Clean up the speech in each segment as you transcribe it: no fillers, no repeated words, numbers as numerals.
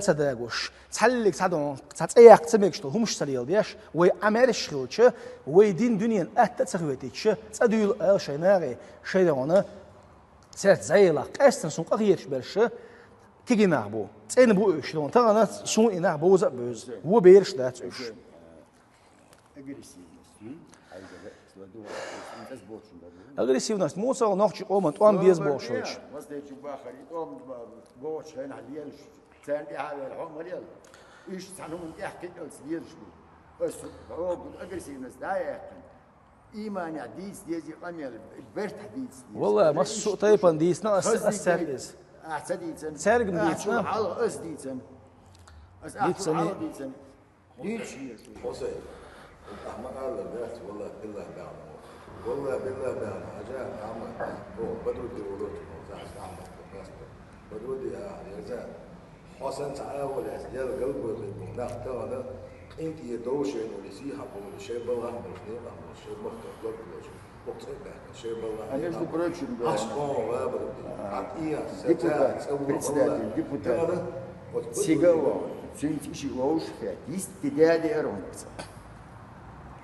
صدقوش تحلق صدقون تأيق تمكشتو همش سريال ديش وأمرش خلش ويدين دنيا أتتسخويتش تأديل شيء ناقي شيء دهونه سرت زيلا قاستن سون قريش برش تيجي نعبو تين بو إيش دون ترى ناس سون نعبو زبوز هو بيرش دات إيش أغريسيفناس مو صار نخش قوم توام بيز بوشوش سأنتي هذا الحوم ريال إيش سانهم يحكي السبيل شو بس هو أجريسيفنس ده يحكي إيمان عديس ديزي قميل برت حديث والله ما السوق طيب عنديس ناس السادس أحسديتن سارق مديس نا على أسديتن أسأحسن على ديتن ديتش حسين أحمد قال البيت والله بالله بعمر والله بالله بعمر أجا أحمد هو بدودي ولوت زعس أحمد بدودي يا زين حسن تعاول أسجل قلبه بالمناخ ترى أنت يدوش إنه يسيح أبو الشيء بالله مرتين أبو الشيء مختلف قلبه مختلف الشيء بالله أنا شو بريتشن أسمع ولا بدي عطيه ديبوتات سيجوا سنت إشي ووش فات يستدادي أرون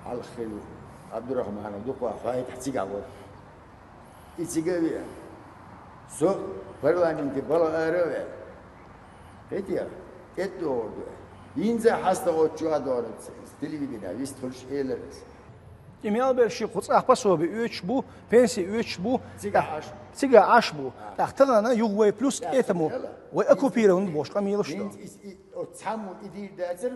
على الخلو عبد الرحمن دوقوا فايت حسيق عوض يتسيجوا سو فرلان أنت بلا أروي هتيا كتور ينزع حاسة أوتشوا دورت تلفزيون عايز تخش إيلرس إميال برشي خص أحبسوا بيوتش بو بنسي يوتش بو سيجا عاش بو تختارنا يوغوي بلوس إثمو وأكوبيرون بوش قميل شو تسمو إدي داتر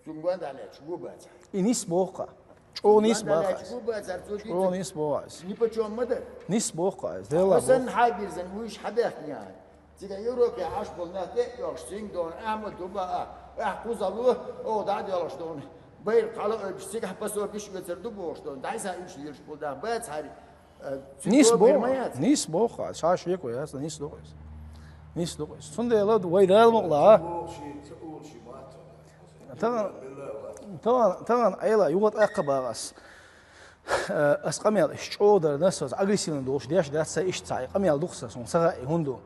تنقاد على شو باتر إنيس بوقا شو نيس بوقا شو باتر شو نيس بوقا نيبا شو مدر نيس بوقا ديلا حسن حابير زن ويش حبيخ يعني تيجي يوروبي عاش بولنا تيجي سين دون أحمد دوبا أحكوزالوه أو دعدي على شدون بير قالوا بيشتيك حبسوا بيش بيتردو بوشتون دايسا يمشي يرش بولدا بات هاري نيس بوقا شاش يكو يا نيس دوقس سند يلا ويدا المقلا طبعا أيلا يوت أقباس أسقميال إشتودر ناس أغريسيون دوش ديش داس إشتاي قميال دوخسا سون سرا هندو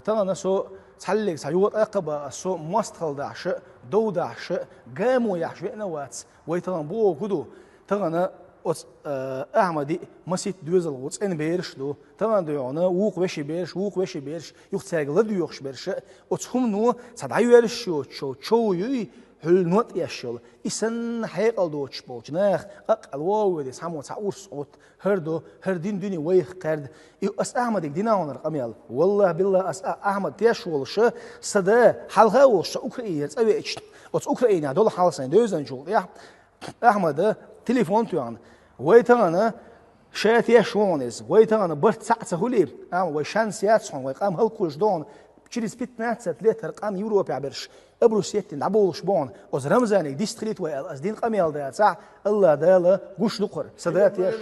طبعا ناسو تحلق سيوت أقبا سو مستخل داش دو داش جامو يحش بينا واتس ويطلع بو كدو طبعا أحمدي مسيت دوزل واتس إن بيرش دو طبعا ديونا ووق وشي بيرش يختاج لدو يخش بيرش وتهم نو صدعيو يرش شو يي هل نوت يشل إسن حيق الدوتش بوش ناخ الواو دي سامو تعورس أوت هردين دني ويخ قرد أس أحمد دينا هون رقميال والله بالله أس أحمد تيشولش صدا حلقة وش أوكرانيا تسويش أوكرانيا دول حالسين دوزن جول يا أحمد تليفون تيان ويتانا شات يشونز ويتانا برت ساعة هولي ويشان سياتسون ويقام هالكولش دون через 15 лет رقم يوروبي عبرش أبروسيت نعبولش بون أز رمزاني ديستريت ويل أز دين قميل ده ساعة الله داله قوش لقر سدات يش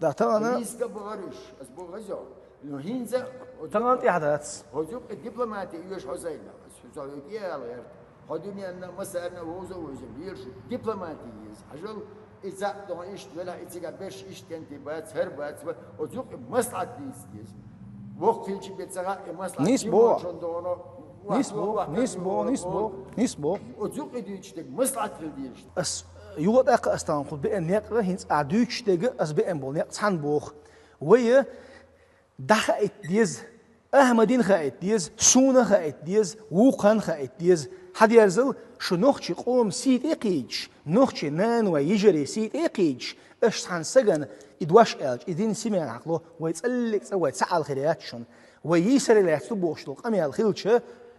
ده ترانا ليس كبارش أز بوغزو إنه هينزا ترانا تحدث هجوم الدبلوماتي يوش حسين سعودية غير هدوني أن مثلا ووزو بيرش دبلوماتي عجل إذا دونيش ولا إذا برش إيش كنتي بات هربات وزوق مصلحة ديس وقت فيلش بيتسرع مصلحة نسبو وزوق يديش مصلحة فيلش أس يوت أق أستانقل بأن يقرأ هنس أدوش تيجي أس بأن بول يقصان بوخ ويا دخلت ديز أحمدين خايت ديز سونا خايت ديز وقان خايت ديز حد يرزل شو نخشي قوم سيد إقيج نخشي نان ويجري سيد إقيج إيش حنسجن إدواش إلج إدين سمع عقله ويتسألك سوى تسعى الخيرات شون ويسر اللي يحسبوش لو قمي الخيلش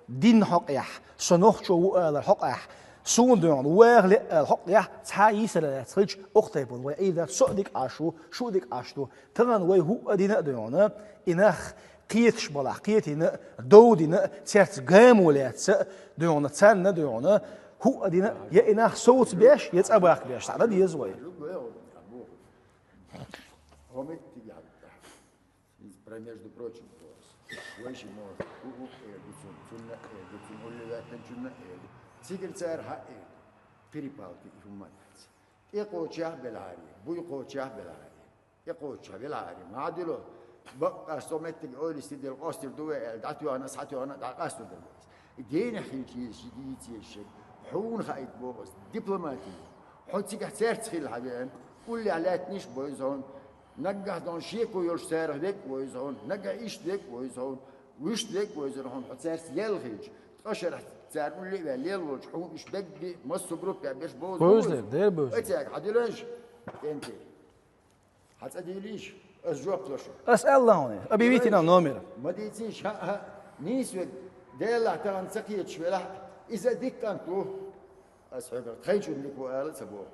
دين حق يح سنخش وقال الحق يح سون دون وغل الحق يح تسعى يسر اللي يحسبوش أختيبون وإذا سؤدك عشو شو دك عشتو تران ويهو دين دون إنخ قيت شبلا قيت إن دودين تسرت جامولات دون تسان دون هو دين يا إنخ صوت بيش يتأبرك بيش تعال دي يزوي между прочим, ويش مور سيكرتير حقي بريبالتي في المدرسة يقوتشاه بالعاري بو يقوتشاه بالعاري يقوتشاه بالعاري ما عدلو بقى سومتك أولي سيدي القاستر دوي دعتو أنا سحتو أنا دعتو دين خيجي شديد الشيء حون خايت بوغس دبلوماتي حوتي كحترت خيل حبيان قول لي علاتنيش بويزون نجح دون شيكو يوش سارح ديك بويزون نجح إيش ديك بويزون ويش ديك بويزون هم حتسارس يلخيج تقشر سار قول لي بالليل وش حون إيش دك مصو جروب يا بيش بوز دير بوز اتاك حديلش انت حتأديليش الجواب تلاشو اسال الله هون ابي بيتنا نومر ما ديتيش ها نيسود ديلا تان سقيت شوية إذا دكانتو أسحب تخيل شو اللي قال سبوه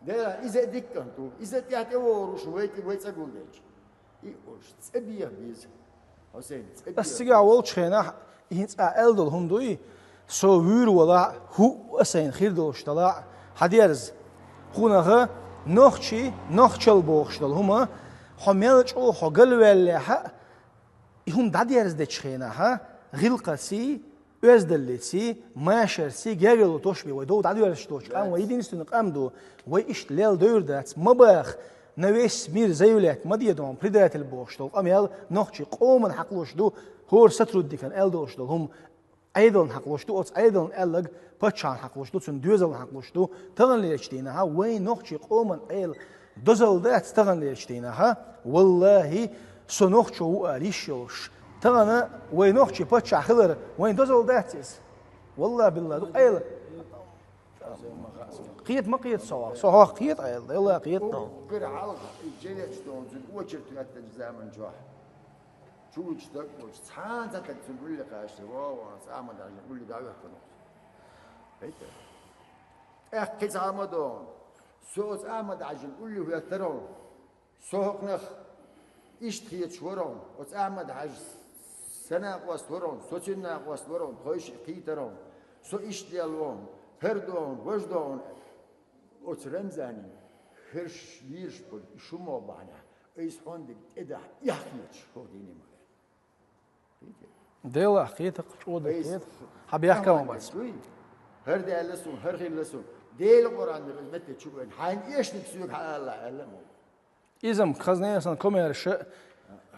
ديلا إذا دكانتو إذا تحت ورو شوية ويت أقول لك إيش تبيه بيز حسين السجع والشينا هينس ألدل هندوي سو وير ولا هو أسين خير دوش طلع حديرز خونها نخشل بوخشل هما حملش أو حقل ولا ها هم داديرز دتشخينا ها غلقسي أزدلتي ماشرسي جاجلو توشبي ودو داديرز توش قام ويدين استنقام دو ويش ليل دور دات مباخ نويس مير زيولات مديدون بريدات البوشتو أميال نخشي قومن حقلوش دو هور سترود دي كان ألدوش دو هم أيضا حقلوش دو أيضا ألق بتشان حقلوش دو تون دوزل حقلوش دو تغن ليشتينا ها وين نخشي قومن أيل دوزل دات تغن ليشتينا ها والله سنخشو أليشوش تغن وين نخشي بتشا خلر وين دوزل داتيس والله بالله دو أيل قيت ما قيت صوا قيت أيل يلا قيت طو غير حلقة الجيلة شلون زين وجرت هالتجزاء من جوح شو يشتك وش تحان تك تقول لي قاش واو أعمل على كل دعوة كنوس هيك كيس عمدون صوت أحمد عجل قول لي ويا ترون سوق نخ إيش تخيط شورون وت أحمد عجل سنة قوستورون سوتشنا قوستورون خوش قيترون سو إيش ديالون هردون وجدون وت رمزاني هرش ليرش بول شو ما بعنا إيش هندك إذا يحكيش هو ديني ما ديلا حقيقة قود حقيقة حبي يحكي ما بس هرد لسون هرخي لسون ديل القرآن متى تشوفين حين إيش نكسيك على الله علمه إذا خزنة أصلا كوميرش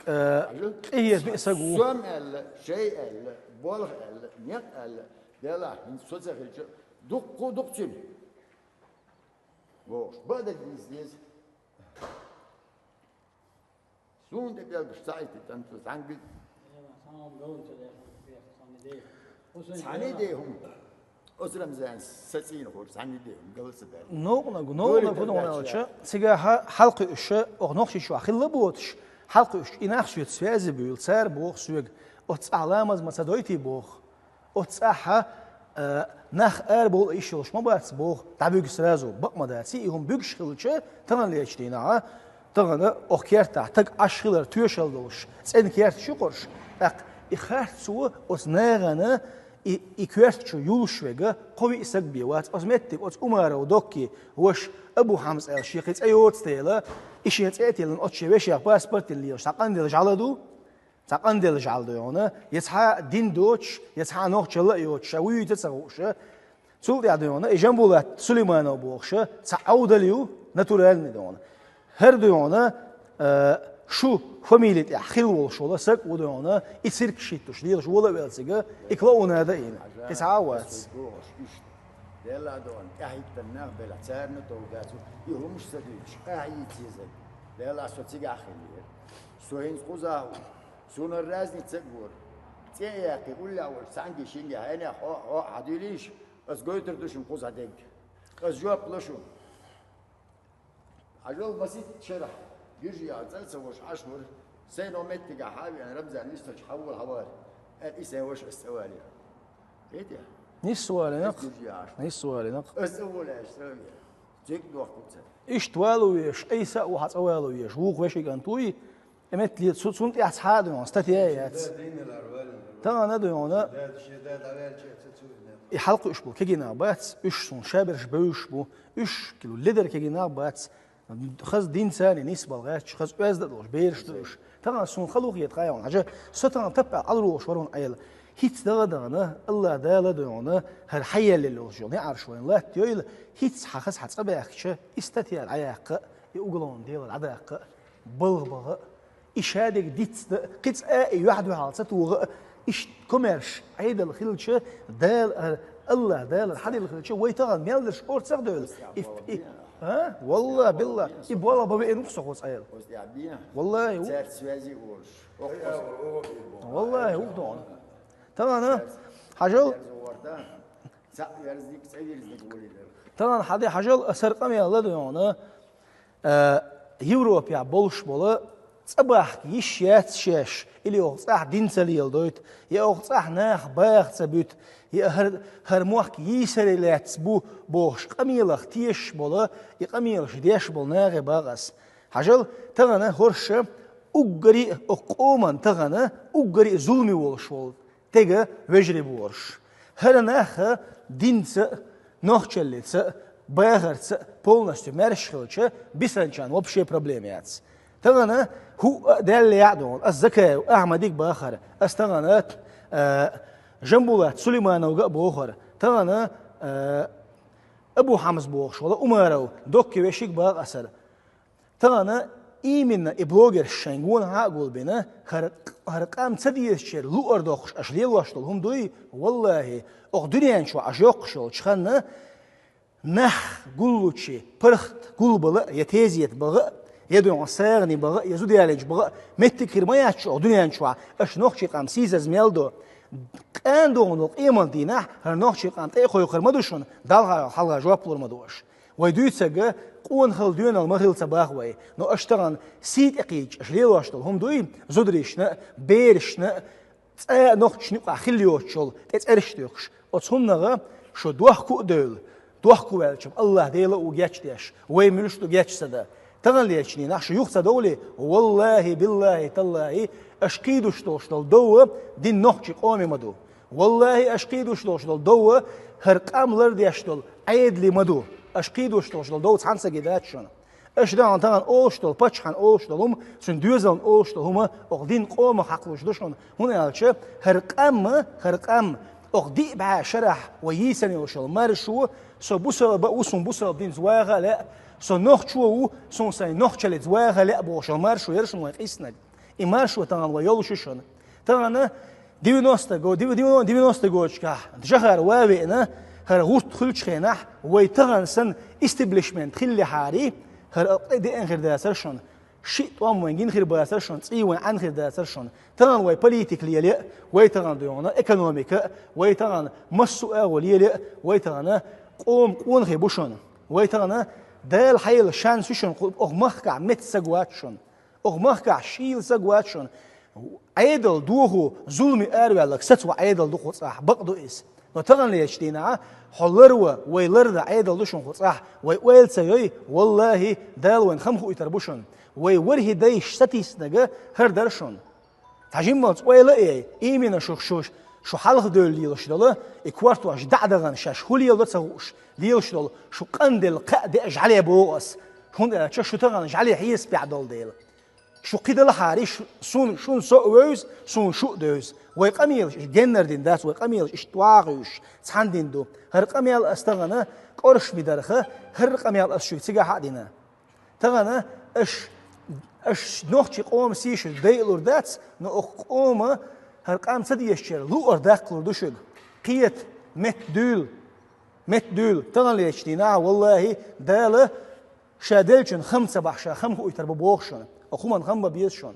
إيه بيسقو سوم شيء بولغ نيق ديلا من صوت خير دقتين وش بعد الجنس سون تبيل بشتايت تنتو تانجل ثاني ديهم أسرم زين سسين خور ثاني ديهم قبل سبعة نوغنا فنونا سيجا حلقة إيش أو نخشي شو أخيل بوتش حلقة إيش إناخ شو تسويز بيول سار بوخ سوق أتس علامة ما تدويتي بوخ أتس أحا نخ بول إيش وش ما بس بوخ تعبيق سرازو بق ما داتي هم بيجش خلشة تغن ليشتينا تغن أخيرت تك أشخيلر تويشل دوش سين كيرت شو قرش تك إخارت سو أسناغنا إكوارت شو يولش وجا قوي إسق بيوات أزمتك أس أمارة ودوكي وش أبو حمص الشيخ أيوت ستيلا إيش يتأتيلن أتشي وش يا باسبورت اللي يش تقندل جالدو تقندل جالدو يونا يسحا دين دوتش يسحا نوخ شلا يوتش ويو تسعوش سولت يعديونا إجنبولات سليمان أبوخش تعود اليو ناتورال ندونا هردونا شو فاميلية حلوة شو سك ودونا يصير كشيتوش ليش ولا بيلسجا إكلاونا هذا إيه تسعوات ديلا دون أهيت النار بلا تارن توجاتو يهمش سديش أهيت يزك ديلا سوتيجا خليه سوين خوزاو سون الرازني تسقور تيا كقول له سانجي شينجا هنا هو عديليش بس قلت تردوش مخوزا ديك بس جواب لشون عجل بسيط شرح يجي على ثلاثة وش أشهر سنة متى حاوي أنا رمز عن لسه تحول حوالي الإسا وش السوالي إيه ده؟ نيش سؤالي نق نيش سؤالي نق السؤال إيش سوي؟ تيك دوخ كتير إيش توالو إيش أي سأ وحد توالو إيش ووق وش يجنتوي أمت لي سنت أصحاب يوم استتيات ترى ندو يونا يحلقوا إيش بو كجينا بات إيش سون شابرش بيوش بو إيش كيلو ليدر كجينا بات خز دين ثاني نسبة لغاية خز أزد دوش بيرش دوش ترى سون خلوق يتغيرون حاجة سترى تبع علروش ورون أيل هيت دغدغنا الله دالا دونا هر حيا اللي لوجون يعرف وين لا تيل هيت حخس حتصباخش استتي العياق يقولون ديال العداق بلغبغ إشادك ديت قيت أي واحد وحالته إيش كوميرش عيد الخلشة دال الله دال الحدي الخلشة ويتغن ميلش أور تسخدول ها والله بالله يبغى بابي نقص خلاص عيال والله والله هو دون طبعا حاجة طبعا حدا حاجة أسرقم يا الله دون يوروبيا بولش بولا صباح يشيات شاش اللي يوصح دين سليل دوت يوصح ناخ باخ سبوت هر موخ يسريلات بو بوش قميلخ تيش بولا يقميلش ديش بول ناغي باغس حاجل تغنى هرش أقري أقومان تغنى أقري ظلمي ولش ول تيجا وجري بورش هر ناخ دين س نوخشلت س باغرت полностью مرشخلش بسرنشان وبشي проблемيات تغنى هو ده اللي يعدون الذكاء وأحمديك بآخر استغنت جنبولات سليمان وقع بآخر تغنى أبو حمص بوخش ولا أمارو دوكي وشيك باغ أسر تغنى إيمنا إبلوغر شنغون هاقول بنا هرقام تدير شير لو أردوخش أشليل واشتل هم دوي والله أخدريان شو أشيوخشل شخنا نح قلوشي برخت قلبلا يتيزيت بغا يدو عصارني بغا يزود يالج بغا متكر ما ياتشو دنيان شو اش نوخشي قام سيزز ميلدو كان دونو ايمان دينا هر نوخشي قام تاي خوي خرمدوشون دالغا حلغا جواب بلورمدوش ويدويتسغا قون خل ديون المغيل صباحوي نو اشتغن سيت اقيج اشليلو اشتل هم دوي زودريشنا بيرشنا تا نوخشني خليوتشول تترشتوخش اوتسونغا شو دوخكو دول دوخكو welchem الله ديلا وجاتش ويملش تو جاتش سدا تغليشني نحش يخص دولي والله بالله تالله اشقيدو شتوشتل دو دين نوخشي قومي مدو والله اشقيدو شتوشتل دو هرقام لرديشتل عيد لي مدو اشقيدو شتوشتل دو تحنسا جداتشون اش دان تان اوشتل باتشخان اوشتلهم سن دوزن اوشتلهم اقدين قوم حقلوش دوشون هنا الش هرقام أخدي بها شرح ويسني وشل مارشوا سو بوسل بوسون بوسل دين زواغا لا سو نوخشوا سون ساي نوخشل زواغا لا بوشل مارشوا يرشم ويقيسنا إمارشوا تان ويولوشون تان 90 جوشكا جهر واوينا هر غوت خلشخنا ويتغن سن استبليشمنت خلي حاري هر دي انغير داسرشون شيء طعم وينجين خير باسرشون تي وين عن خير داسرشون تغن واي بوليتيكلي لا واي تغن دونا ايكونوميكا واي تغن مسو اولي لا واي تغن قون خي بوشون واي تغن دال حيل شانسوشون اغمخكع مت سغواتشون اغمخكع شيل سغواتشون عيدل دوهو ظلمي ارولك ستوا عيدل دوخو صح بقدو اس نو تغن ليشتينا حلروا ويلرد عيدل دوشون صح ويل سيي والله دال وين خمخو يتربوشون ويورهي دايش ستيس نجا هر درشون تعجين مالت ويلا ايمينا شو حلق دول ليلش دول اكوارتو اش دعدغن شاش هولي يلد تسوش ليلش دول شو قندل قاد اجعلي بوغس هون شو تغن اجعلي حيس بعدول ديل شو قيد الحاريش سون شون سووز سون شو دوز ويقميل جنر دين داس ويقميل اشتواغوش تحندين دو هر قميل استغنا قرش بدرخه هر قميل اسشو تيغا حدينا تغنا اش نوخشي قوم سيش ديلور داتس نو قوم هر قام سديشير لو ارداقلور دوشغ قيت مت دول تنليشتينا والله داله شادلچن 5 بخشا 5 اويتر بوخشون اخومن خم بيسشون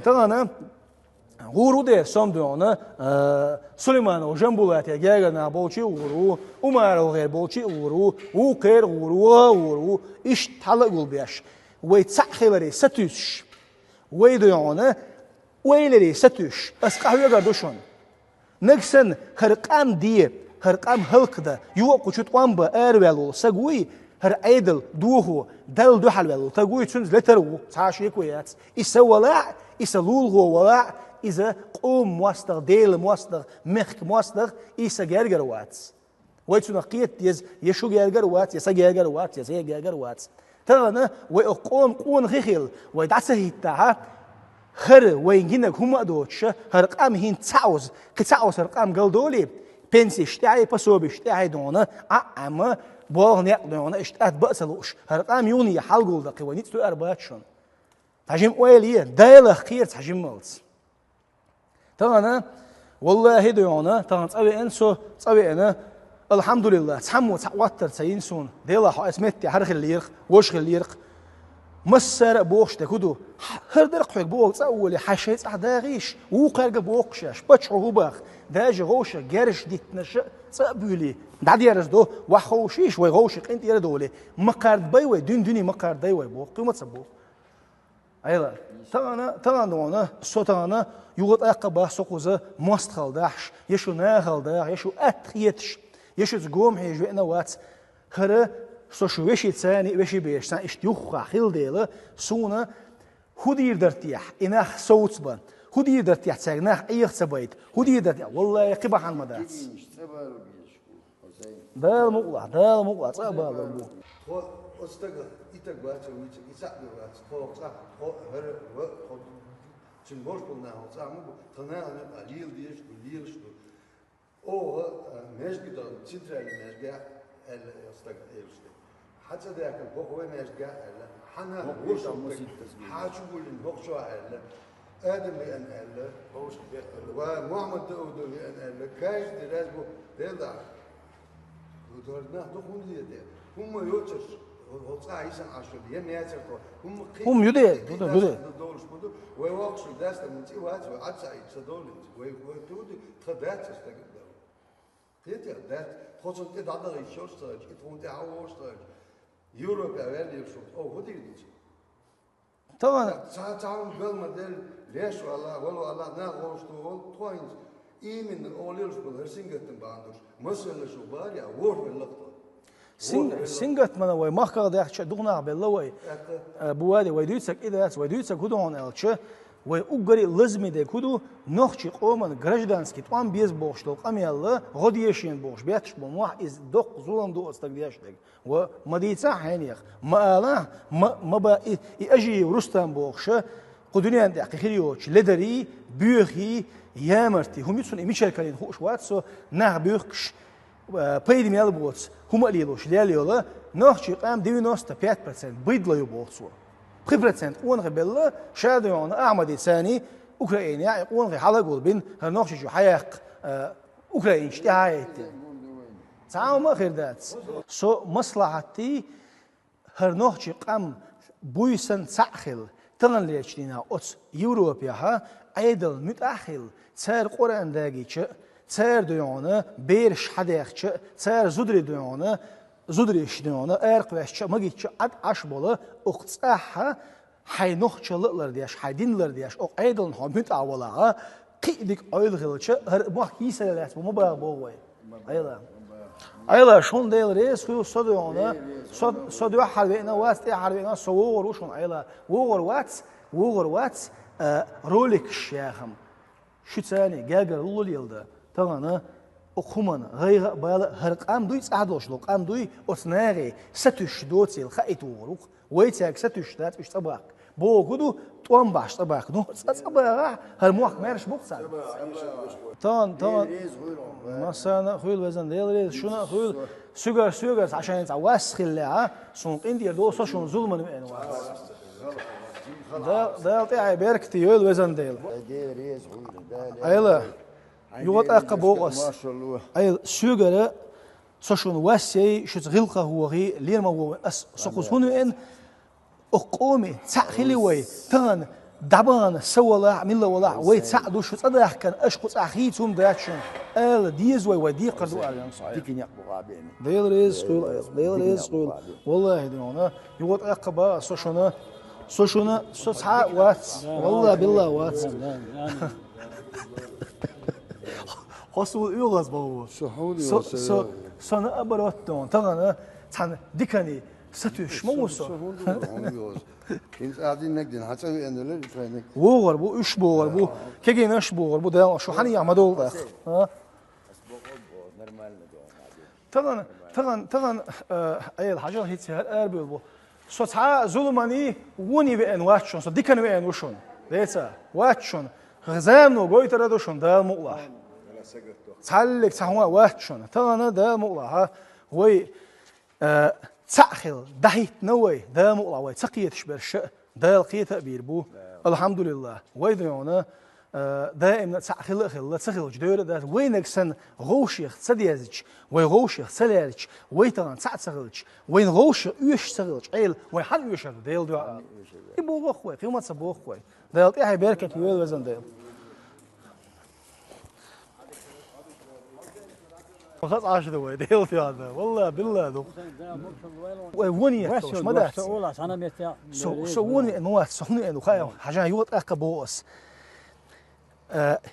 تغانا غورو ده سومدونا سليمان وجنبولات ياغنا بولشي غورو عمر غير بولشي غورو وكير غورو ايش تحلقول بياش ويتسخلري ستوش ويدونا ويلري ستوش اسقحو يغدوشون نكسن هرقام دي هرقام هلقدا يوقو چوتقام با ارولو سغوي هر عيدل دوهو دل دو حلوالو تقوي تشنز لترو تعاشي كويات يسولا يسلولغو ولا إذا قوم مواستغ ديل مواستغ مخك مواستغ إيسا جرجروات ويتسونا قيت يشو جرجروات يسا جرجروات يسا جرجروات تغنى ويقوم قون خيخيل ويدعسه التاعة خر وينجينك هم أدوتش هرقام هين تعوز كتعوز هرقام قلدولي بنسي اشتعي بسوب اشتعي دونا أعمى بوغ نقدونا اشتعت بأسلوش هرقام يوني حلقول دقي ونيتسو أرباتشون تحجم ويليه دايلة خير تحجم مالت تغنى والله ديونا تغنى تأوي أنسو تأوي أنا الحمد لله تحمو تعوتر تسينسون ديلا حق اسمتي حرخ اللي يرق وش اللي يرق مسر بوش تكودو هردرق حق بوق تأولي حشيت أحداغيش وقرق بوقشاش بتشعو باخ داج غوشة جارش ديت نشأ تأبولي دعدي يرز دو وحوشيش ويغوشق انت يردولي مقارد بيوي دوني مقارد بيوي بوق قيمة سبوق أيضا تغانا صوتانا يغط أقبا سقوزة مستخل داحش يشو ناخل داح يشو أتخيتش يشو تقوم هيجوئنا وات هره سوشو وشي تساني وشي بيش سان اشتيوخا خيل ديلا سونا هدير درتيح إناخ صوت بان هدير درتيح تساق ناخ أيخ تبايد هدير درتيح والله يقبح عن مدات دال مقلع تسابال ربو هو أستغل إتقبات ويتق إساقبات هو صح هو هر هو تنبوش قلنا هو صح مو تنانا عليل ديش وليل شو أو مشجع تدري مشجع أستغل إيرشته حتى ذاك هو مشجع حنا وش حاجة قولين هو شو على آدم لأن الله ومحمد داود لأن الله كايش دراسبو دلع ودورنا دخون دي هم يوتش وصا عيسى عشر يوم ياسر هم يدي دولش بدو ويوقش داست من تي وات وعدسا يتصدولت وتودي تخدات تستقبل تيتا دات خصوصا تي دادا يشوستاج يتون تي عوستاج يوروب اوالي يشوف او هدي دي طبعا تعاون قال مدل ليش والله نا غوشتو توينز إيمن أوليرش بالهرسينجتن باندوش مثلا شو باريا وور باللقطة سينجت من وي مخك ده شو دغنا بالله وي بوادي ويدوتك إذا ويدوتك هدون ألش وي أجري لازم ده كده نخشي قوم جرجدانسكي طعم بيز بوش لو قام يلا غديشين بوش بيتش بموح إز دق زولم دو استقديش ده ومديتة حينيخ ما لا ما بقى يأجي ورستم بوش قدوني عند أخيريوش لدري بيخي يامرتي هم يتصون إميشال كارين خوش واتسو ناخ بيخش بايد ميال بوتس هم قليلوش لياليولا نخشي قام 95% بيد لا يبوتسو 3% ونغ بالله شادون أحمد ثاني أوكرانيا يقول غي حلا قلبين هنخشي شو حياق أوكرانيا اشتهايتي تعاو ما خير دات سو مصلحتي هنخشي قام بويسن ساخل تغن ليشتينا أوت يوروبيا ها عيدل متأخل تسير قرآن داقيتش تسير ديونا بيرش حديقتش تسير زدري ديونا زدريش ديونا ارق واشتش مجيتش عد عشبولا اقتصاحها حي نخشلقلر دياش حي دينلر دياش او عيدل نحو متعولا قيدك ايل غلتش هر ما كيسلات بو مبا بووي ايلا شون ديل ريس كو صديونا صديو حربينا واست حربينا صور وشون ايلا وور واتس رولك شيخم شو ثاني جاجر لول يلدا تغنى أخمنا غير بالا هرقام دوي تعدوش لو قام دوي أثناغي ستوش دوتي الخائت وروق ويتاك ستوش دات إيش تباك بو كدو توان باش تباك نو تباك هالموح مارش بوقسان تان مثلا خويل وزن ديل شونا خويل سوغر عشان يتعواس خلها سونق اندير دوسا شون ظلما وانواع ده طيعي بيركتي يول وزن ديل ايلا يوت اقبوغس ايل سوغر سوشون واسي شت غلقه هو غي لير ما هو اس سقوسون ان اقومي تاخلي وي تغن دبان سولا ملا ولا وي تسعدو شو صدح كان اشقص اخيتهم داتشن ال ديز وي ودي قدو اريان صحيح ديكن يقبو عبين ديل ريز قول والله ديونا يوت اقبا سوشونا سوسها وات والله بالله وات خاصو يغز باو سنة أبراتون تغنى تان ديكاني ستوش موسو إنت قاعدين نقدين حتى إنه لا يفهمك وغر بو إيش بوغر بو كيجي ناش بوغر بو ده شو حني يعمدوا بخ ها تغن أي الحاجة هي تسهل أربي بو صوتها ظلماني وني بين واتشون صو ديكاني بين وشون ليتها واتشون غزامنو قوي تردوشون ده مقلع تعلق تهوا واتشون تغنى ده مقلع ها وي تأخل دهيت نوي ده مقلع وي تقيت شبرش ده القية تأبير بو الحمد لله ويدعونا دائما خل تسخلج دور ده وينك سن غوشيخ تسديزج وي غوشيخ سلالج وي تران تسخلج وين غوش يوش سخلج عيل وي حد يوش ديل دو يبو خوي في ما تصبو خوي ديل تي بيركت يول وزن ديل فقط عاش دوي ديل في هذا والله بالله دو وني ما ده سو وني انه سوني انه خايف حاجه يوت اقبوس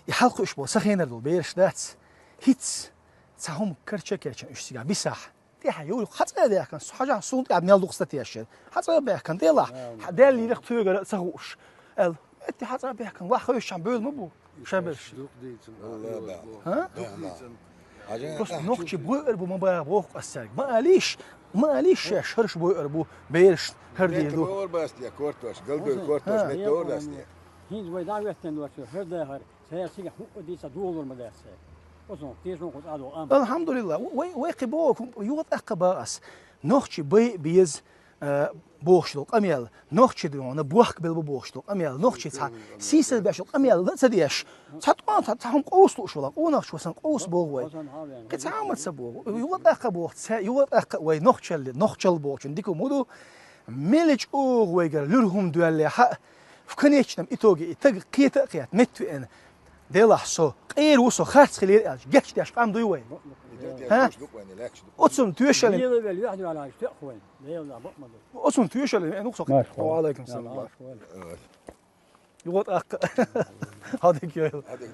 يحلق إشبو سخينر دول بيرش داتس هيتس تساهم كرتشة كرتشة إيش سجع بيسح تيها يقول حتى ده كان حاجة صوت قاعد نيال دوقست تياشر حتى به كان تيلا ده اللي يرختوي قال سهوش ال أنت حتى به كان واحد يش عم بيقول مبو شابش ها بس نوختي بويربو ما بيروح السرق ما قاليش شرش بويربو بيرش هردي دو كور بس يا كورتوش قلبي كورتوش متور بس هين زوي دعوة تندوش هردا هر سياسي حقوق دي صدول المدرسة وصل تيجون قط عدو أم الحمد لله وي قبوك يوت أقباس نوختي بيز بوشلو أميال نوختي دون بوخ بالبوشلو أميال نوختي تاع سيسل بيشلو أميال لا تديش تاعهم قوس لوشلا ونوختي وسن قوس بوغوي كتعامل سبوغ يوت أقبوك يوت أقوي نوختشل بوش ديكو مودو ملج أوغوي قال لرهم دوالي حق فكنيشنم إتوجي إتج قيت متو إن ديلاحسو غير وصو خارج خليل أج جش داش قام دوي ها أتصم تويشل يلا واحد على تأخوين يلا بقمة أتصم تويشل نقص وعليكم السلام يقول أق هذيك هذيك